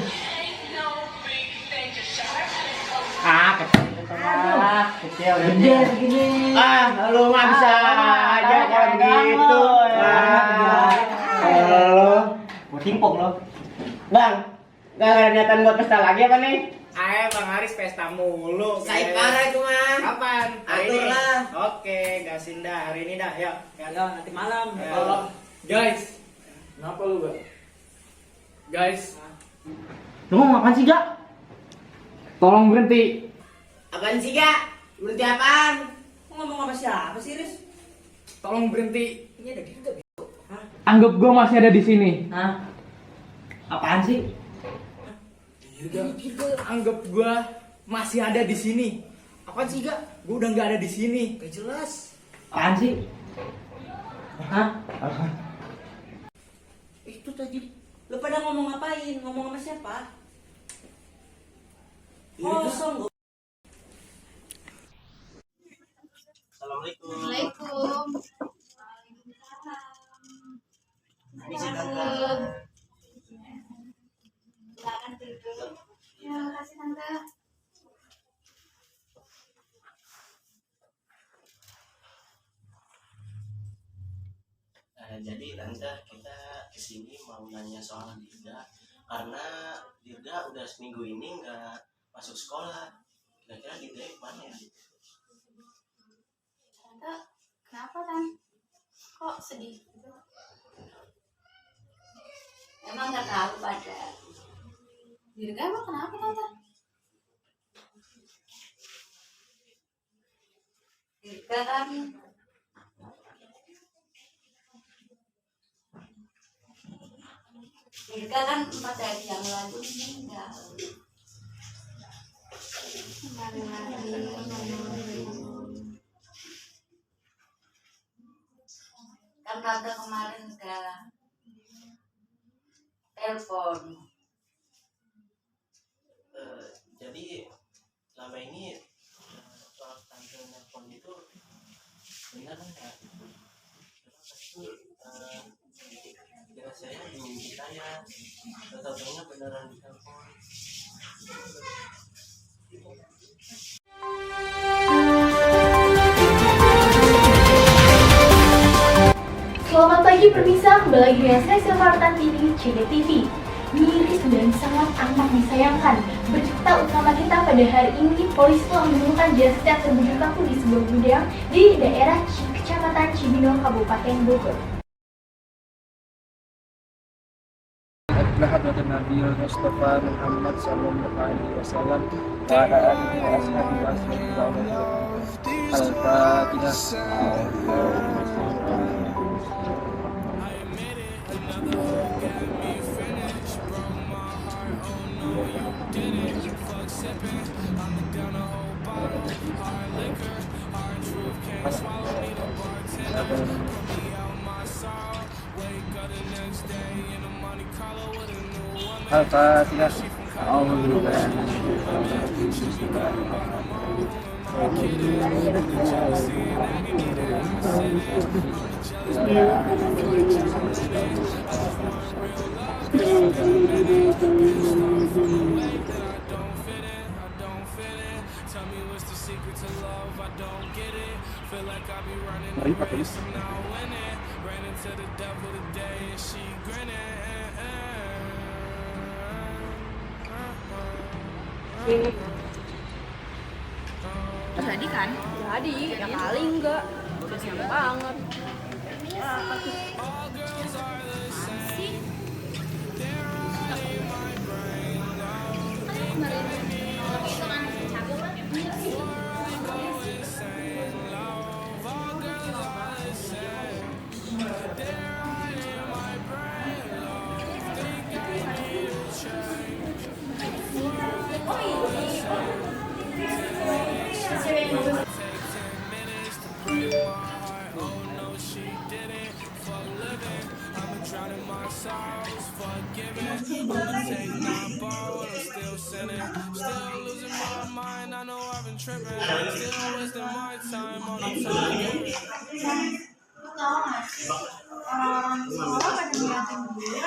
Kecil. Gede segini. Lu mah bisa aja kalau begitu. Halo. Mau timpok lo. Bang, gak ada niatan buat pesta lagi apa nih? Ayo Bang Haris pesta mulu. Saya parah itu mah. Kapan? Hari Atur ini? lah. Oke, gasin dah hari ini dah. Yuk. Nanti malam. Guys, kenapa lu gak? Guys, Lu mau ngapain sih, Gak? Tolong berhenti. Apaan sih, Gak? Berhenti apaan? Ngomong sama siapa sih, Riz? tolong berhenti. Ini ada gitu, bego. Anggap gue masih ada di sini. Hah? Apaan sih? Anggap gua masih ada di sini. Apaan sih, Gak? Gua udah nggak ada di sini. Gak jelas. Apaan sih? Hah? Itu tadi. Lu pada ngomong ngapain? Ngomong sama siapa? Kosong. Assalamualaikum. Assalamualaikum. Waalaikumsalam. Silakan duduk. Ya, kasih Tante. Jadi Tante, kita kesini mau nanya soal Dirga karena Dirga udah seminggu ini nggak masuk sekolah. Kira-kira Dirga mana ya? Tante, kenapa Tan? Kok sedih? Emang nggak tahu pada. Dirga emang kenapa Tante? Dirga kan Dirga kan 4 hari yang lalu meninggal. Kan Tante kemarin udah telepon. Jadi selama ini soal Tante nelfon itu beneran ya kira saya di saya tahu-tahunya beneran di telepon. Selamat pagi pemirsa, kembali lagi dengan saya Silvartan TV, CGTV. Miris dan sangat amat disayangkan, berita utama kita pada hari ini, polisi telah menemukan jasad yang terbujur kaku di sebuah gudang di daerah Kecamatan Cibinong, Kabupaten Bogor. Hadratin Nabi Mustafa Muhammad sallallahu alaihi wasallam wa ala alihi wa ashabihi Al-Fatihah. Al-Fatihah. Mari Pak Tulis. Jadi kan? Jadi, ya kali enggak. Kasian banget. Apa tuh? Masih. Orang-orang sekolah pada ngeliatin gue.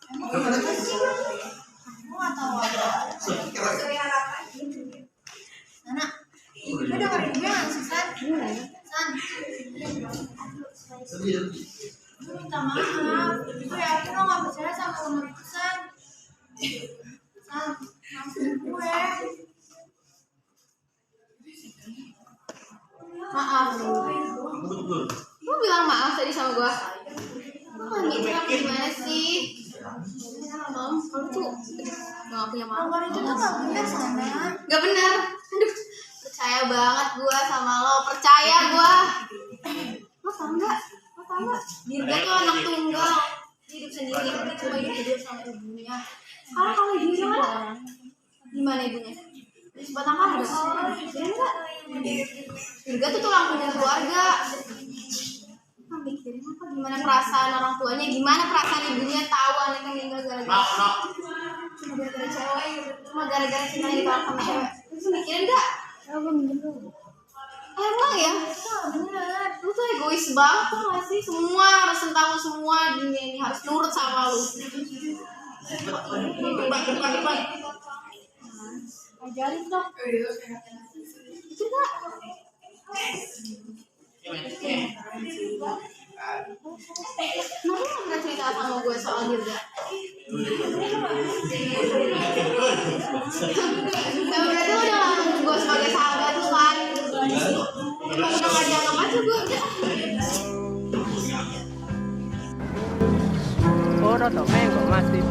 Emang gimana sih? Gue gak tau apa. Nana, lu dengerin gue gak sih, San? San, lu minta maaf. Gue yakin lo gak percaya sama umur itu, San. San, maafin gue. Maaf. Lu bilang maaf tadi sama gue. Lu kan gitu apa gimana sih? Mam, kalau tuh gak punya maaf. Kalau itu tuh gak bener sana. Gak bener. Aduh, percaya banget gue sama lo. Percaya gue. Lo tau gak? Dirga tuh anak tunggal. Hidup sendiri. Cuma hidup sama ibunya. Kalau ibunya kan? Gimana ibunya? Terus batang kan ada. Kira gak? Dirga tuh tulang punya keluarga. Nah, mikirin apa? Gimana perasaan orang tuanya? Gimana perasaan ibunya tahu anaknya meninggal gara-gara cuma gara-gara cewek? Cuma gara-gara cintanya ditolak sama cewek? Lu mikirin gak? Emang ya? Bener. Lu tuh egois banget tuh gak sih? Semua harus tentang lu semua. Dunia ini harus nurut sama lu. Depan. Ajarin dong. Itu gak? Lu gak pernah cerita sama gue soal Dirga? Tapi berarti lu udah ngomong gue sebagai sahabat lu kan? Emang udah gak dianggap aja gue udah. Ora to mengo masih.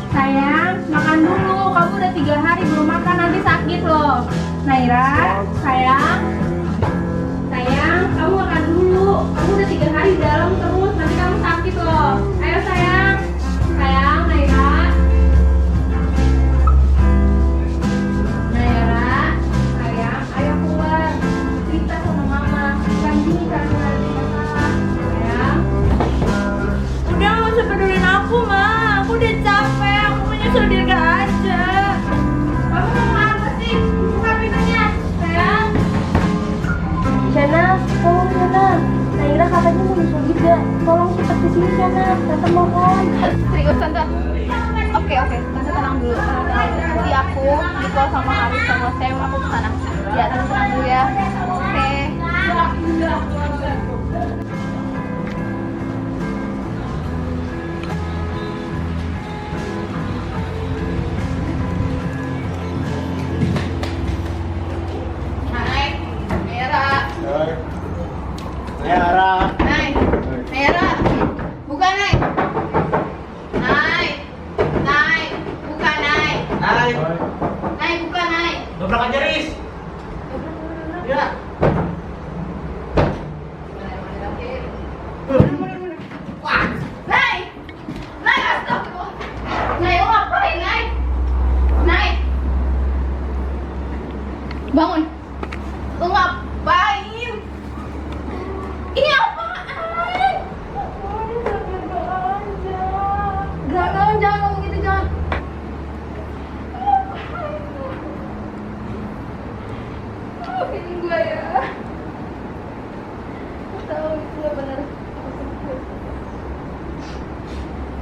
Sayang, makan dulu. Kamu udah 3 hari belum makan, nanti sakit loh. Naira, sayang, kamu makan dulu. Kamu udah 3 hari di dalam terus, nanti kamu sakit loh. Ayo sayang, Naira. Sayang, ayo keluar. Cerita sama mama. Bukan gini karena ada masalah. Sayang. nyusul Dirga aja. Kamu mau apa sih? Buka pintunya, sayang. Shana, tolong Shana. Naira katanya mau nyusul Dirga. Tolong cepat kesini Shana. Tante mohon. Serius Tante? Oke, Tante tenang dulu. Nanti aku di call sama Haris sama Sam, aku kesana. Ya, Tante tenang dulu ya. Oke. Naira, buka Nay. Buka Nay. Nay, buka Nay. Dobrak aja, Riz. Ya. Wah, Nay, astagfirullah. Nay, lo ngapain Nay? Bangun. Lo ngapain? Ini apaan? Jangan ngomong gitu, jangan. Maafin gue ya. Gue tahu itu gak benar.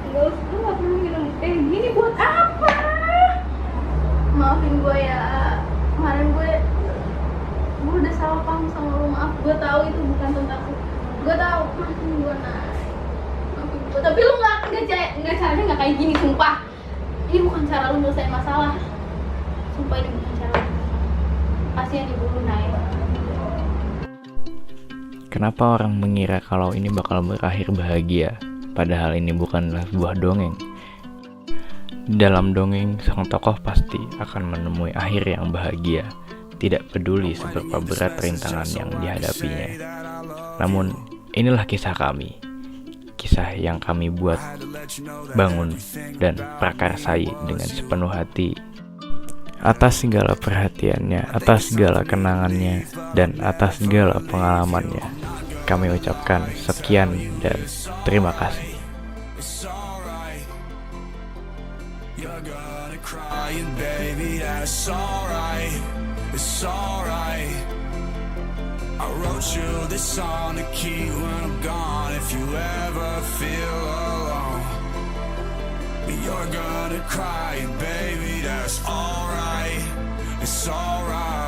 Lu gak perlu minum gini buat apa? Maafin gue ya. Kemarin gue udah salah paham sama lu. Maaf, gue tahu itu bukan tentang aku. Gue tahu, maafin gue Nay. Maafin gue. Tapi lu nggak caranya nggak kayak gini, sumpah. Ini bukan cara lu nyelesain masalah. Sumpah ini bukan cara lu. Kasihan ibu lu Nay. Kenapa orang mengira kalau ini bakal berakhir bahagia, padahal ini bukanlah sebuah dongeng. Dalam dongeng, sang tokoh pasti akan menemui akhir yang bahagia, tidak peduli seberapa berat rintangan yang dihadapinya. Namun, inilah kisah kami. Kisah yang kami buat, bangun, dan prakarsai dengan sepenuh hati. Atas segala perhatiannya, atas segala kenangannya, dan atas segala pengalamannya, kami ucapkan sekian dan terima kasih. It's alright. I wrote you this song to keep when I'm gone. If you ever feel alone, you're gonna cry, baby, that's alright. It's alright.